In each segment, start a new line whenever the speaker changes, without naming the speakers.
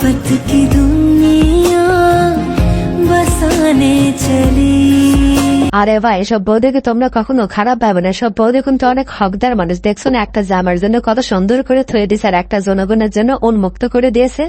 मोहब्बत की दुनिया बसाने चली।
আরে ভাই, এসব বৌদিকে তোমরা কখনো খারাপ ভাবে না। সব বৌদি কিন্তু অনেক হকদার মানুষ। দেখছো না একটা জামার জন্য কত সুন্দর করে থয়ে দিয়েছে, আর একটা জনগণের জন্য উন্মুক্ত করে দিয়েছে।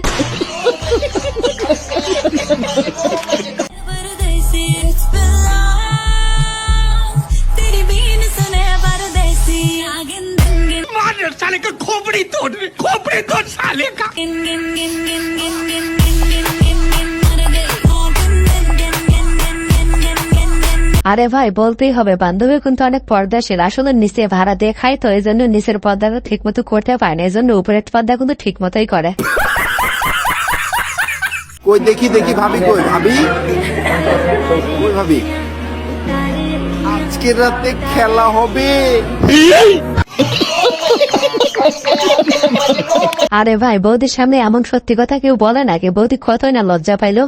আরে ভাই, বলতেই হবে বান্ধবী কিন্তু অনেক পর্দাশীল। আসলে নিচে ভাড়া দিয়ে খায়, তো এই জন্য নিচের পর্দাটা ঠিক মতো করতে পারে না, এই জন্য উপরের পর্দা কিন্তু ঠিক মতোই করে।
কই দেখি দেখি ভাবি, কই ভাবি, কই ভাবি, আজকে রাতে খেলা হবে।
আরে ভাই, বৌদির সামনে এমন সত্যি কথা কেউ বলে নাকি? বৌদি কতই না লজ্জা পাইলো।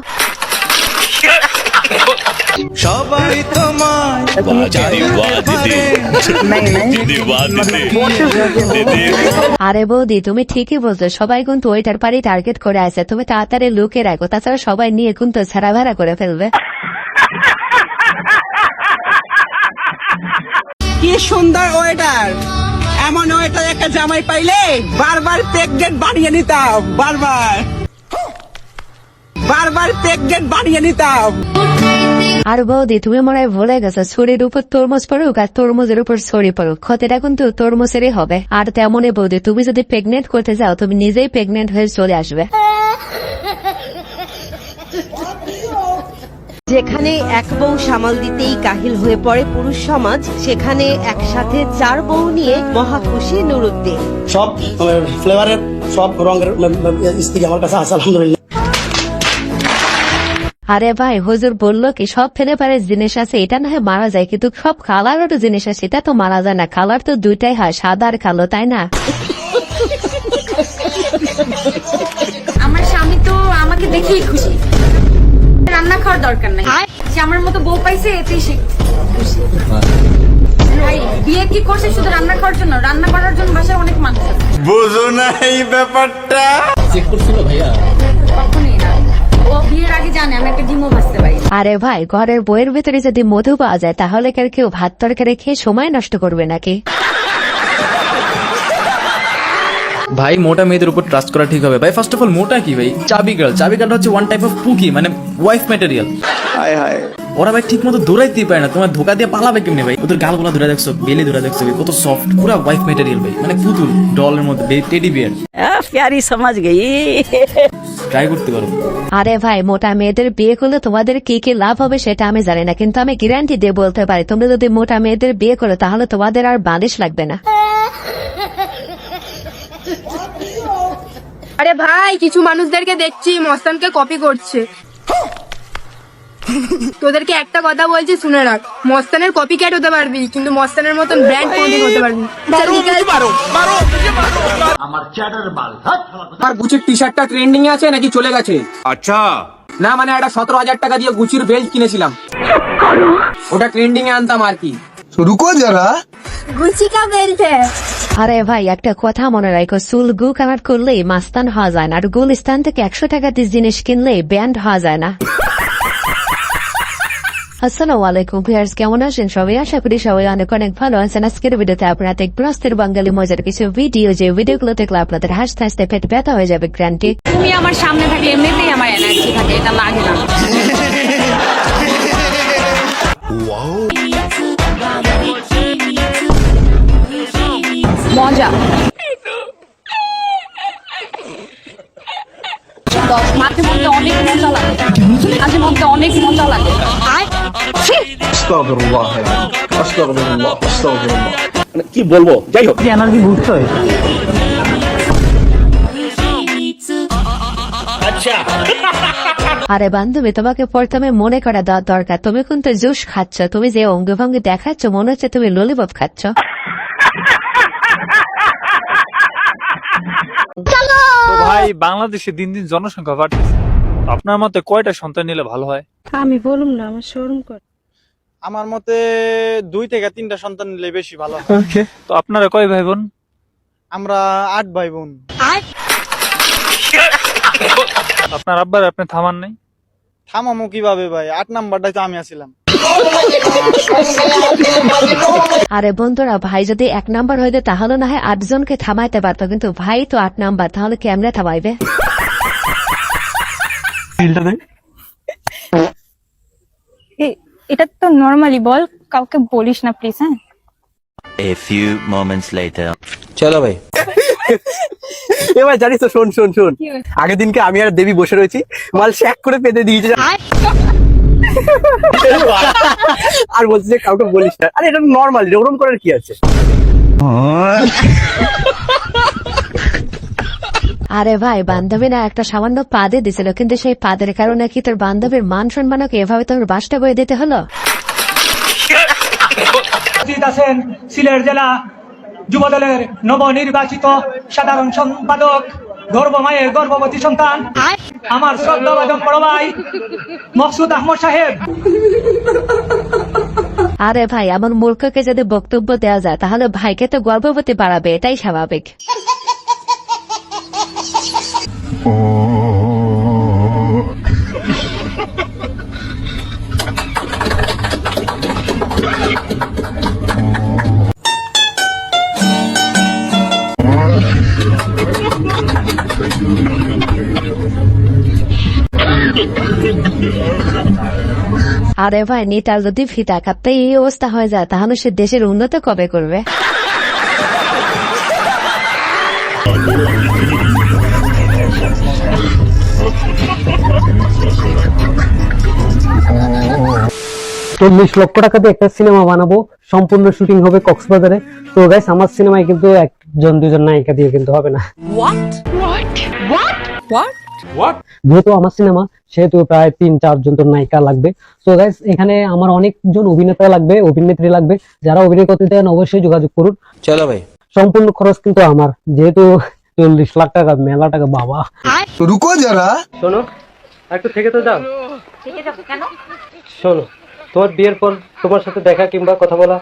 সবাই তোমায়
আরে বৌদি, তুমি ঠিকই বলছো, সবাই কিন্তু ওইটার পারি টার্গেট করে আছে। তুমি তাড়াতাড়ি লুকে রাখো, তাছাড়া সবাই নিয়ে কিন্তু ছাড়া ভাড়া করে ফেলবে।
কি সুন্দর ওয়েটার! এমন ওয়েটার একটা জামাই পাইলে বারবার প্রেগনেন্ট বানিয়ে নিতাম, বারবার প্রেগনেন্ট বানিয়ে নিতাম।
আর বৌদি, তুমি মনে হয় ভুলে গেছো, ছুরির উপর তরমুজ পড়ুক আর তরমুজের উপর ছড়ি পড়ুক, ক্ষতিটা কিন্তু তরমুজেরই হবে। আর তেমনই বৌদি, তুমি যদি প্রেগনেন্ট করতে যাও, তুমি নিজেই প্রেগনেন্ট হয়ে চলে আসবে।
যেখানে এক বউ সামাল দিতেই কাহিল হয়ে পড়ে পুরুষ সমাজ, সেখানে একসাথে 4 বউ নিয়ে মহা খুশি নুরুদ্দিন।
সব ফ্লেভারের সব রঙের স্ত্রী আমার কাছে আছে, আলহামদুলিল্লাহ।
আরে ভাই, হুজুর বললো কি সব ফ্লেভারের জিনিস আছে, এটা না হয় মারা যায়, কিন্তু সব কালারেরও জিনিস আছে, এটা তো মারা যায় না। কালার তো দুইটাই হয়, সাদা আর কালো, তাই না?
আমার স্বামী তো আমাকে দেখেই খুশি, রান্না খাওয়ার দরকার নাই, সে আমার মতো বউ পাইছে এতেই সে খুশি। ভাই, বিয়ে কি করছে শুধু রান্না খাওয়ার জন্য? রান্না করার জন্য বাসায় অনেক মানুষ আছে।
বুঝো না এই ব্যাপারটা?
চেক করছিল ভাইয়া?
কখনই না, ও বিয়ের আগে জানে আমি একটা ডিমও ভাজতে পারি।
আরে ভাই, ঘরের বইয়ের ভেতরে যদি মধু পাওয়া যায়, তাহলে কেউ ভাত তরকারি খেয়ে সময় নষ্ট করবে নাকি?
ভাই, মোটা মেয়েদের উপর ট্রাস্ট করা ঠিক হবে ভাই? ফার্স্ট অফ অল, মোটা কি ভাই? চাবি গার্ল হচ্ছে ওয়ান টাইপ অফ পুকি, মানে ওয়াইফ ম্যাটেরিয়াল।
হায় হায়,
ওরা ভাই ঠিক মতো দৌড়াইতেই পারে না, তোমার ধোকা দিয়ে পালাবে কেমনি ভাই? ওদের গালগুলা ধরে দেখছো, বেলি ধরে দেখছো, কত সফট, পুরো ওয়াইফ ম্যাটেরিয়াল ভাই, মানে পুতুল, ডলের মধ্যে টেডি বিয়ার।
প্যারি সমাজ গেই,
ট্রাই করতে পারো।
আরে ভাই, মোটা মেয়েদের বিয়ে করলে তোমাদের কি কি লাভ হবে সেটা আমি জানি না, কিন্তু আমি গ্যারান্টি দিয়ে বলতে পারি, তোমরা যদি মোটা মেয়েদের বিয়ে করো, তাহলে তোমাদের আর বালিশ লাগবে না।
আরে ভাই, কিছু মানুষদেরকে দেখছি মস্তানকে কপি করছে। তোদেরকে একটা কথা বলছি, শুনে রাখ, মস্তানের কপি ক্যাট হতে পারবি, কিন্তু মস্তানের মতন ব্র্যান্ড কোনদিন হতে পারবি।
আর গুচির টি শার্টটা ট্রেন্ডিং এ আছে নাকি চলে গেছে?
আচ্ছা,
না মানে একটা 17,000 টাকা দিয়ে গুচির বেল্ট কিনেছিলাম, ওটা ট্রেন্ডিং এ আনতাম আর কি।
রুকো যারা,
গুচি কা বেল্ট হ্যায়।
আরে ভাই, একটা কথা মনে রাখো, চুল গু কামার করলেই মাস্তান হওয়া যায় না, আর গুলিস্তান থেকে 100 টাকা দিয়ে জিনিস কিনলে ব্যান্ড হওয়া যায় না। আসসালামু আলাইকুম ভিউয়ার্স, কেমন আছেন সবাই? আশা করি সবাই অনেক অনেক ভালো আছেন। আজকের ভিডিওতে আপনারা দেখবেন অস্থির বাঙালি মজার কিছু ভিডিও, যে ভিডিওগুলো দেখলে আপনাদের হাসতে হাসতে পেট ব্যথা হয়ে যাবে গ্যারান্টি।
তুমি আমার সামনে থাকলে এমনিতেই আমার এনার্জি থাকে, এটা লাগে না। মজা মাঝে মধ্যে অনেক মজা লাগে, মাঝে মধ্যে অনেক মজা লাগে।
কি বলবো, যাই হোক, এনার্জি বুস্ট হয়। আচ্ছা,
আরে বান্ধবী, তোমাকে প্রথমে মনে করা দেওয়া দরকার, তুমি কিন্তু জুস খাচ্ছ, তুমি যে অঙ্গভঙ্গি দেখাচ্ছ মনে হচ্ছে তুমি ললিপপ খাচ্ছ।
ভাই, বাংলাদেশে দিন দিন জনসংখ্যা বাড়তেছে, আপনার মতে কয়টা সন্তান নিলে ভালো হয়?
আমি বলুম না, আমার শরম করে।
আমার মতে 2 থেকে 3টা সন্তান নিলে বেশি ভালো হয়। তো আপনারা কয় ভাই বোন? আমরা 8 ভাই বোন। আপনার আব্বার আপনি থামান নাই?
থামামো কিভাবে ভাই? 8 নাম্বারটাই তো আমি আছিলাম।
আরে বন্ধুরা, ভাই যদি 1 নাম্বার হইতে তাহলে না হয় 8 জনকে থামাইতে পারতো, কিন্তু ভাই তো 8 নাম্বার, তাহলে কেমনে থামাইবে?
এটা তো নরমালি বল, কাউকে বলিস না প্লিজ। হ্যাঁ,
A few moments later.
চলো ভাই। এবার জানিস তো, শোন শোন শোন, আগের দিনকে আমি আর দেবী বসে রয়েছি, মাল শ্যাক করে পেতে দিয়েছে আর বলছি যে কাউকে বলিস না। আরে এটা নর্মাল, ওরকম করার কি আছে?
আরে ভাই, বান্ধবী না একটা সামান্য পাদে দিছিল, কিন্তু সেই পাদের কারণে কি তোর বান্ধবীর মান সম্মানকে এভাবে তোর বাসটা বয়ে দিতে হলো?
আছেন সিলেট জেলা যুবদলের নবনির্বাচিত সাধারণ সম্পাদক, গর্ভমায়ের গর্ভবতী সন্তান, আমার শ্রদ্ধাভাজন বড় ভাই মকসুদ আহমদ সাহেব।
আরে ভাই, এমন মূর্খকে যদি বক্তব্য দেওয়া যায় তাহলে ভাইকে তো গর্ভবতী বাড়াবে, এটাই স্বাভাবিক। আরে ভাই, নেতার যদি ফিতা কাটতে এই অবস্থা হয়ে যায় তাহলে সে দেশের উন্নত কবে করবে?
$40 লক্ষ টাকা দিয়ে একটা সিনেমা বানাবো, সম্পূর্ণ শুটিং হবে কক্সবাজারে। তো গাইস, আমার সিনেমায় কিন্তু 1-2 নায়িকা দিয়ে কিন্তু হবে না। যেহেতু আমার সিনেমা, সেহেতু প্রায় 3-4 জন তো নায়িকা লাগবে। তো গাইস, এখানে আমার অনেকজন অভিনেতা লাগবে, অভিনেত্রী লাগবে। যারা অভিনয় করতে চান অবশ্যই যোগাযোগ করুন।
চলো ভাই।
সম্পূর্ণ খরচ কিন্তু আমার, যেহেতু 40 লাখ টাকা, মেলা টাকা বাবা।
রুকো যারা,
শোনো, একটু থেকে তো যাও। শোনো, তোমার বিয়ের পর তোমার সাথে দেখা কিংবা কথা বলা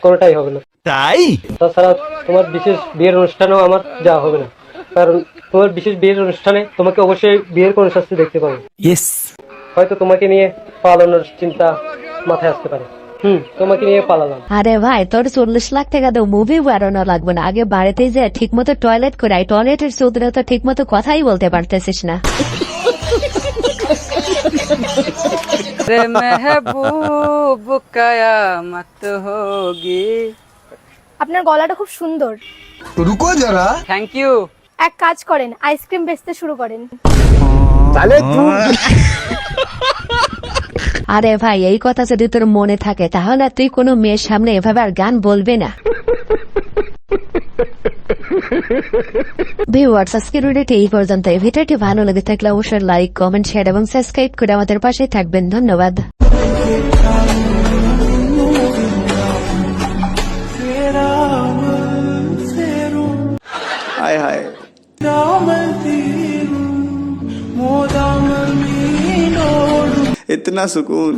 কোনোটাই হবে না।
তাই?
তাছাড়া তোমার বিশেষ বিয়ের অনুষ্ঠানেও আমার যাওয়া হবে না, কারণ তোমার বিশেষ বিয়ের অনুষ্ঠানে তোমাকে অবশ্যই বিয়ের কোনো শাস্তি দেখতে পাবো।
ইয়েস।
হয়তো তোমাকে নিয়ে পালানোর চিন্তা মাথায় আসতে পারে। তোমাকে নিয়ে পালালাম।
আরে ভাই, তোর 40 লাখ টাকা তো মুভি বাড়ানো লাগবে না, আগে বাড়িতে যে ঠিক মতো টয়লেট করে আয়। টয়লেটের চৌধুরী তো ঠিক মতো কথাই বলতে পারতেছিস না।
মেহবুব কিয়ামত হোগি।
আপনার গলাটা খুব সুন্দর।
রুকো যারা,
থ্যাংক ইউ।
এক কাজ করেন, আইসক্রিম বেচতে শুরু করেন।
আরে ভাই, এই কথা যদি তোর মনে থাকে তাহলে তুই কোনো মেয়ের সামনে এভাবে আর গান বলবে না। ভিউয়ার্স, আজকের ভিডিওটি এই পর্যন্ত। এই ভিডিওটি ভালো লেগে থাকলে অবশ্যই লাইক, কমেন্ট, শেয়ার এবং সাবস্ক্রাইব করে আমাদের পাশে থাকবেন। ধন্যবাদ।
হায় হায়, इतना सुकून।